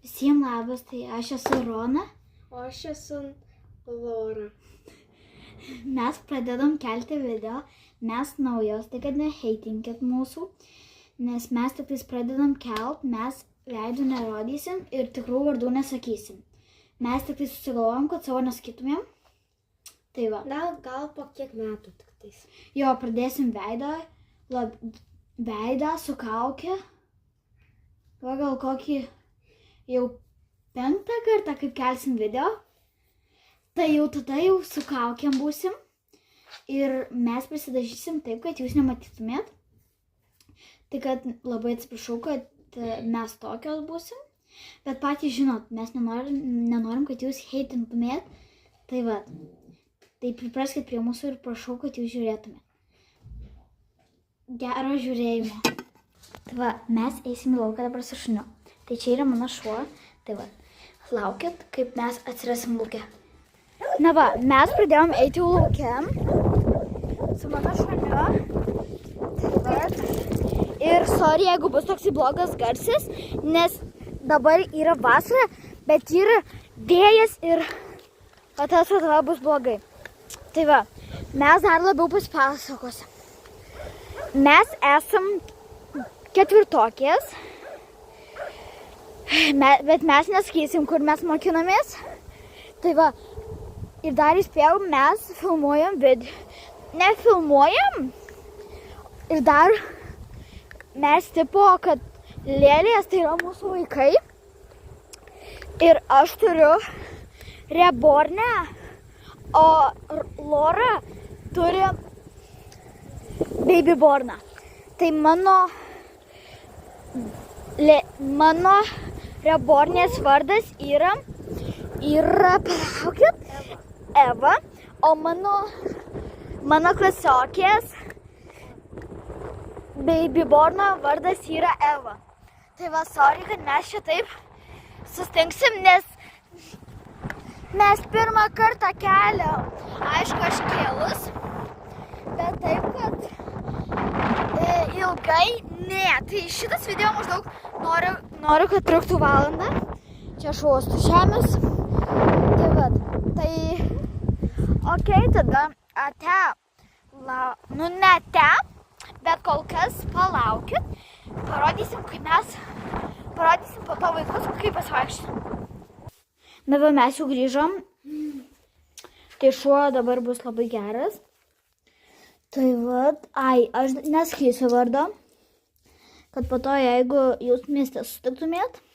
Visiems labas, tai aš esu Rona. O aš esu Laura. Mes pradedam kelti video, mes naujos, tai kad neheitinkit mūsų, nes mes tik pradedam kelt, mes veidų nerodysim ir tikrų vardų nesakysim. Mes tik susigalvojom, kad savo nesakytumėm. Tai va. Gal po kiek metų tik tais. Jo, pradėsim veidą su kauke. Gal kokį jau 5 kartą, kaip kelsim video. Tai jau tada jau su kaukiam būsim. Ir mes prisidažysim taip, kad jūs nematytumėt. Tai kad labai atsiprašau, kad mes tokios būsim. Bet patys žinot, mes nenorim, kad jūs heitintumėt. Tai va. Tai pripraskit prie mūsų ir prašau, kad jūs žiūrėtumėt. Gero žiūrėjimo. Tai va, mes eisim į lauką dabar su šuniu. Tai čia yra mano šuo. Tai va, laukit, kaip mes atsirasim lauke. Na va, mes pradėjom eiti laukiam su mano šuniu. Tai va. Ir sorry, jeigu bus toks blogas garsis, nes dabar yra vasara, bet yra vėjas ir tas bus blogai. Tai va, mes dar labiau pasipasakosim. Mes esam 4-okės, bet mes nesakysim, kur mes mokinamės. Tai va, ir dar įspėjau, mes filmuojam video. Nefilmuojam. Ir dar mes tipo, kad lėlės tai yra mūsų vaikai. Ir aš turiu rebornę, o Laura turi babyborną. Tai mano rebornės vardas yra palaukit, Eva, o mano klasiokės babyborno vardas yra Eva. Tai va, sorry, kad mes čia taip sustingsim, nes mes pirmą kartą keliam. Aišku, aš kėlus, bet taip, kad ilgai ne. Tai šitas video maždaug noriu, kad truktų valandą. Čia šuostų žemės. Tai va, tai okei, tada ate, ne ate, bet kol kas palaukit. Parodysim po to vaikus, kaip pasivaikščiam. Na va, mes jau grįžom. Tai šuo dabar bus labai geras. Tai va, aš nesakysiu vardo, kad po to, jeigu jūs mieste susitiktumėt,